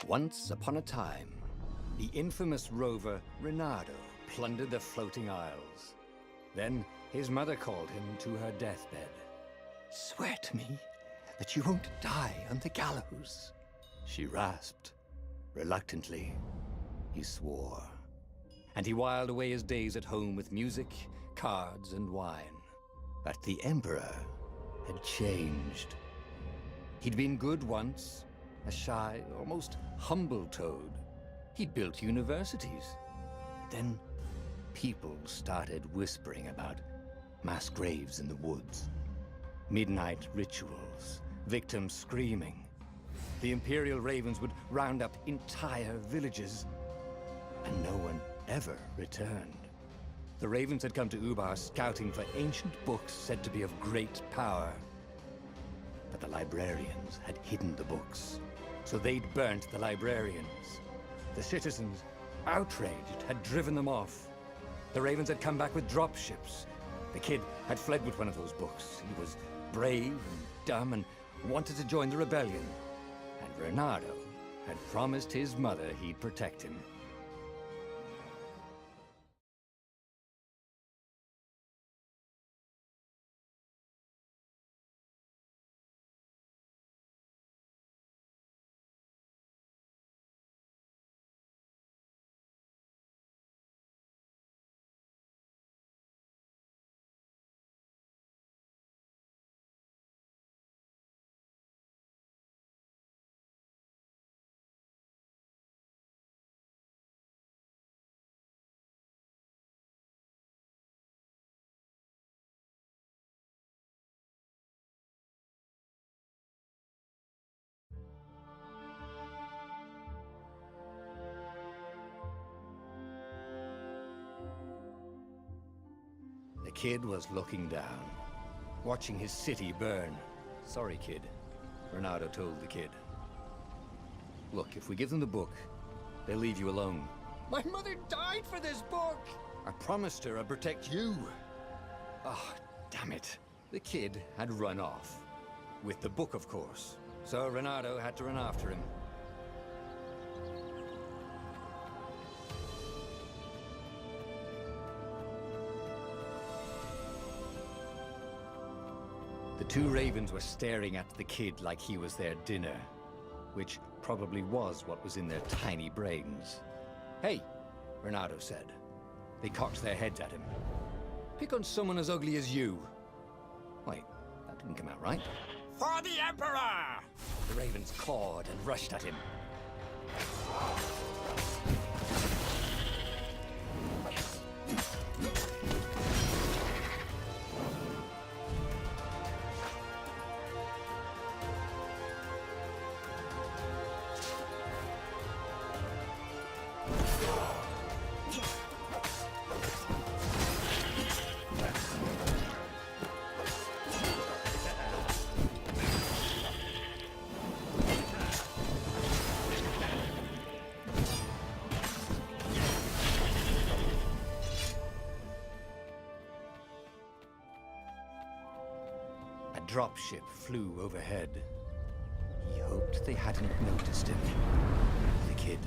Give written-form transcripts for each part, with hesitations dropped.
Once upon a time, the infamous rover Reynardo plundered the floating isles. Then his mother called him to her deathbed. "Swear to me that you won't die on the gallows," she rasped. Reluctantly, he swore. And he whiled away his days at home with music, cards, and wine. But the Emperor had changed. He'd been good once, a shy, almost humble toad. He'd built universities. Then people started whispering about mass graves in the woods, midnight rituals, victims screaming. The Imperial Ravens would round up entire villages, and no one ever returned. The Ravens had come to Ubar scouting for ancient books said to be of great power. But the librarians had hidden the books, so they'd burnt the librarians. The citizens, outraged, had driven them off. The Ravens had come back with dropships. The kid had fled with one of those books. He was brave and dumb and wanted to join the rebellion. And Reynardo had promised his mother he'd protect him. The kid was looking down, watching his city burn. "Sorry, kid," Reynardo told the kid. "Look, if we give them the book, they'll leave you alone." "My mother died for this book!" "I promised her I'd protect you." Oh, damn it. The kid had run off. With the book, of course. So Reynardo had to run after him. The two ravens were staring at the kid like he was their dinner, which probably was what was in their tiny brains. "Hey," Reynardo said. They cocked their heads at him. "Pick on someone as ugly as you." Wait, that didn't come out right. "For the Emperor!" The ravens cawed and rushed at him. A dropship flew overhead. He hoped they hadn't noticed him. The kid.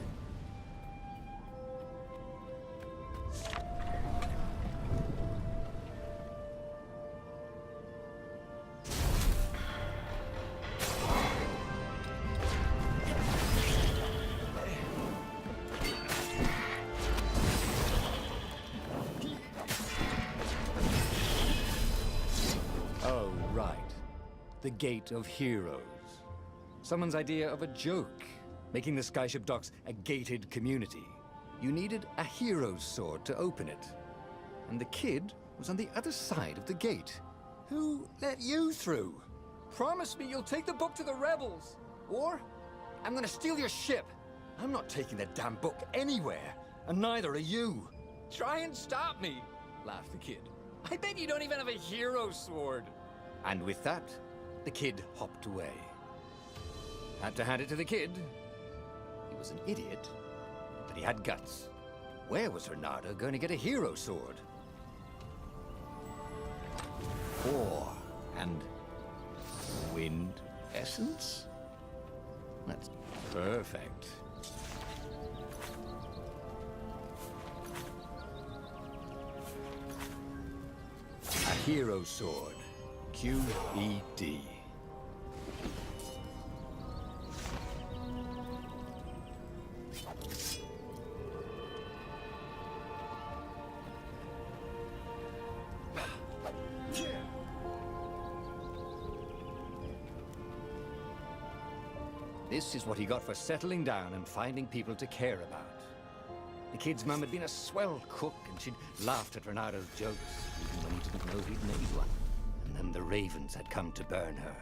Oh, right. The Gate of Heroes. Someone's idea of a joke, making the Skyship Docks a gated community. You needed a hero's sword to open it. And the kid was on the other side of the gate. Who let you through? Promise me you'll take the book to the rebels, or I'm gonna steal your ship. I'm not taking that damn book anywhere, and neither are you. Try and stop me, laughed the kid. I bet you don't even have a hero sword. And with that, the kid hopped away. Had to hand it to the kid. He was an idiot, but he had guts. Where was Reynardo going to get a hero sword? Ore and wind essence? That's perfect. Hero Sword. QED. This is what he got for settling down and finding people to care about. The kid's mum had been a swell cook, and she'd laughed at Renado's jokes, even when he didn't know he'd made one. And then the ravens had come to burn her.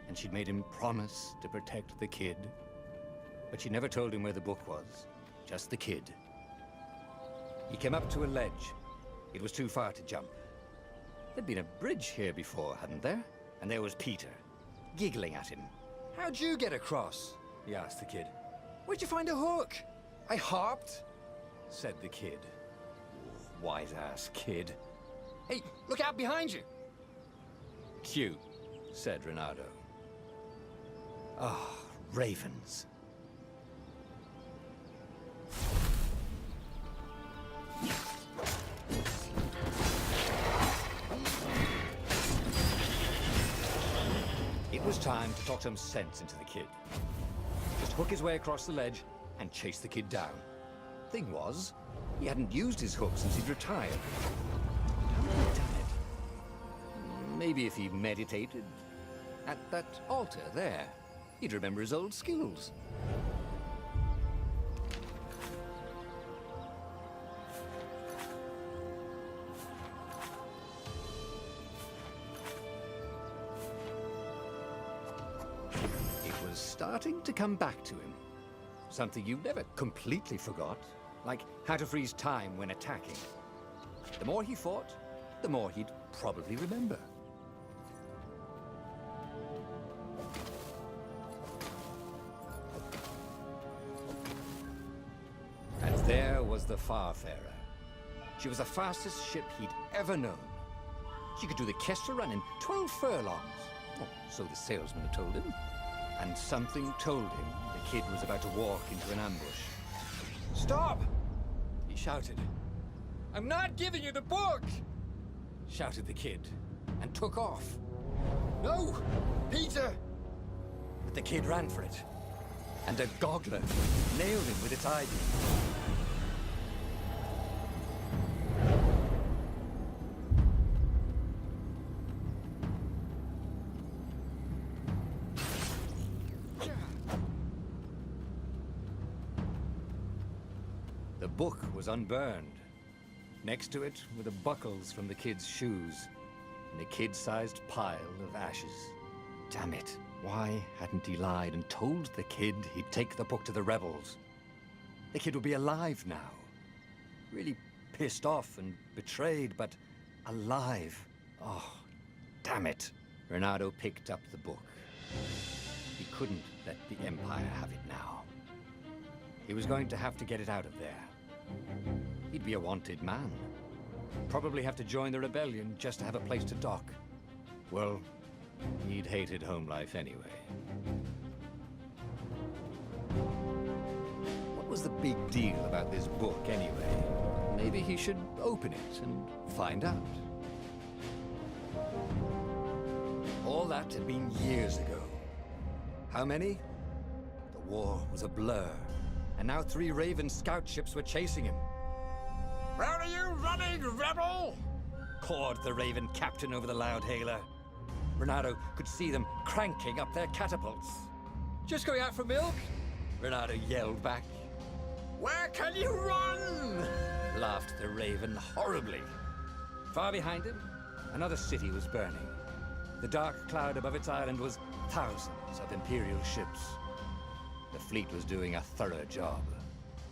And she'd made him promise to protect the kid. But she never told him where the book was, just the kid. He came up to a ledge. It was too far to jump. There'd been a bridge here before, hadn't there? And there was Peter, giggling at him. "How'd you get across?" he asked the kid. "Where'd you find a hook?" "I hopped," said the kid. Wise-ass kid. "Hey, look out behind you!" "Cute," said Renato. Ah, ravens. It was time to talk some sense into the kid. Just hook his way across the ledge and chase the kid down. Thing was, he hadn't used his hook since he'd retired. How had he done it? Maybe if he meditated at that altar there, he'd remember his old skills. Starting to come back to him. Something you never completely forgot, like how to freeze time when attacking. The more he fought, the more he'd probably remember. And there was the Farfarer. She was the fastest ship he'd ever known. She could do the Kessel run in 12 furlongs. Oh, so the salesman had told him. And something told him the kid was about to walk into an ambush. "Stop!" he shouted. "I'm not giving you the book!" shouted the kid, and took off. "No! Peter!" But the kid ran for it, and a goggler nailed him with its eye-beam. The book was unburned. Next to it were the buckles from the kid's shoes, and a kid-sized pile of ashes. Damn it, why hadn't he lied and told the kid he'd take the book to the rebels? The kid would be alive now. Really pissed off and betrayed, but alive. Oh, damn it. Renato picked up the book. He couldn't let the Empire have it now. He was going to have to get it out of there. He'd be a wanted man. Probably have to join the rebellion just to have a place to dock. Well, he'd hated home life anyway. What was the big deal about this book anyway? Maybe he should open it and find out. All that had been years ago. How many? The war was a blur. And now 3 Raven scout ships were chasing him. "Where are you running, rebel?" cawed the Raven captain over the loud hailer. Renato could see them cranking up their catapults. "Just going out for milk?" Renato yelled back. "Where can you run?" laughed the Raven horribly. Far behind him, another city was burning. The dark cloud above its island was thousands of Imperial ships. The fleet was doing a thorough job.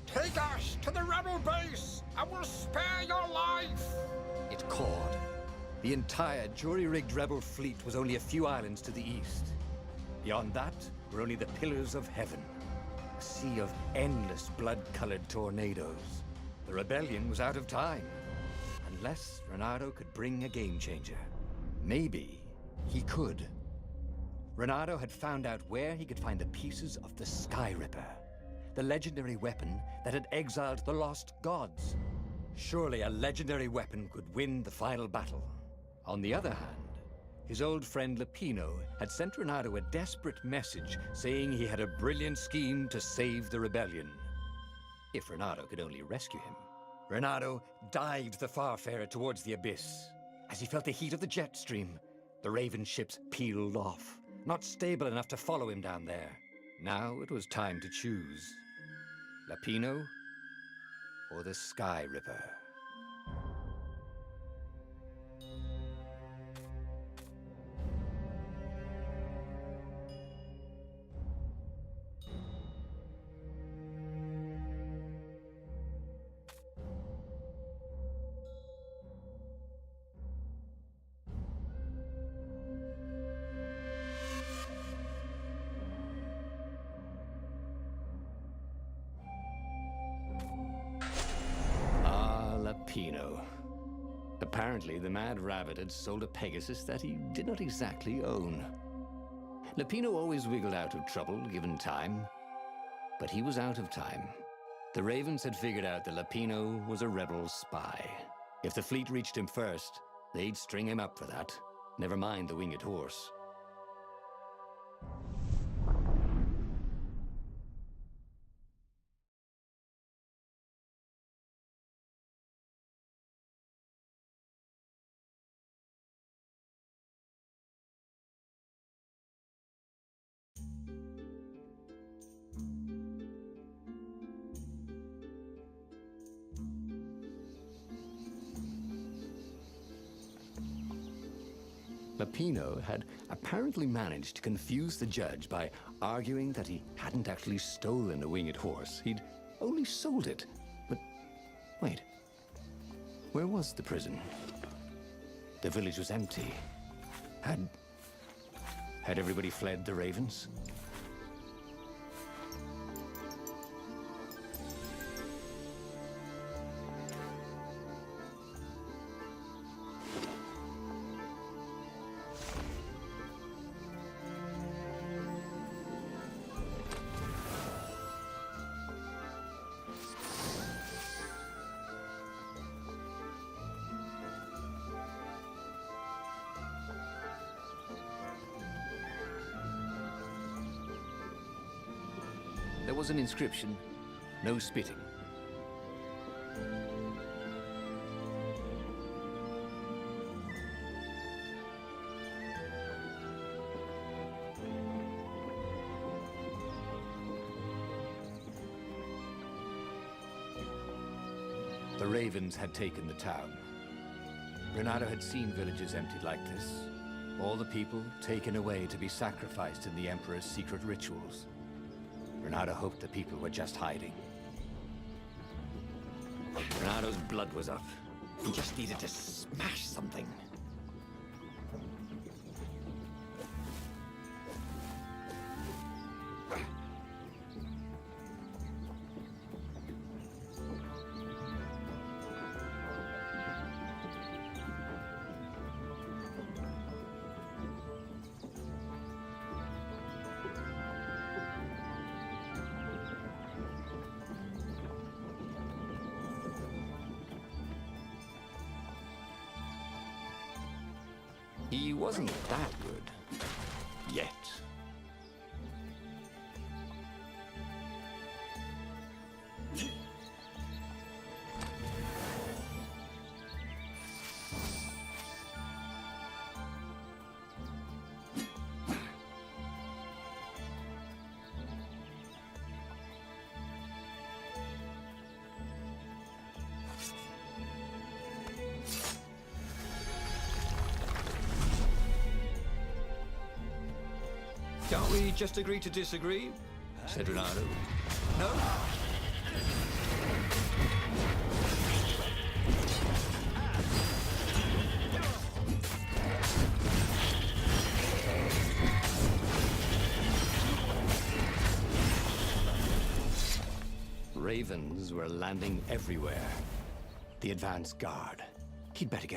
"Take us to the rebel base, and we'll spare your life!" it cawed. The entire jury-rigged rebel fleet was only a few islands to the east. Beyond that were only the pillars of heaven, a sea of endless blood-colored tornadoes. The rebellion was out of time, unless Renato could bring a game-changer. Maybe he could. Renato had found out where he could find the pieces of the Sky Ripper, the legendary weapon that had exiled the lost gods. Surely a legendary weapon could win the final battle. On the other hand, his old friend Lapino had sent Renato a desperate message saying he had a brilliant scheme to save the rebellion. If Renato could only rescue him. Renato dived the Farfarer towards the abyss. As he felt the heat of the jet stream, the Raven ships peeled off, not stable enough to follow him down there. Now it was time to choose. Lapino or the Sky Ripper? Lapino. Apparently, the Mad Rabbit had sold a Pegasus that he did not exactly own. Lapino always wiggled out of trouble, given time. But he was out of time. The Ravens had figured out that Lapino was a rebel spy. If the fleet reached him first, they'd string him up for that. Never mind the winged horse. Lapino had apparently managed to confuse the judge by arguing that he hadn't actually stolen a winged horse. He'd only sold it. But wait, where was the prison? The village was empty. Had everybody fled the Ravens? There was an inscription, no spitting. The Ravens had taken the town. Renato had seen villages emptied like this. All the people taken away to be sacrificed in the Emperor's secret rituals. Renato hoped the people were just hiding. Renato's blood was up. He just needed to smash something. He wasn't that good. Yet. Can't we just agree to disagree? Said Renato. No? Ravens were landing everywhere. The advance guard. He'd better get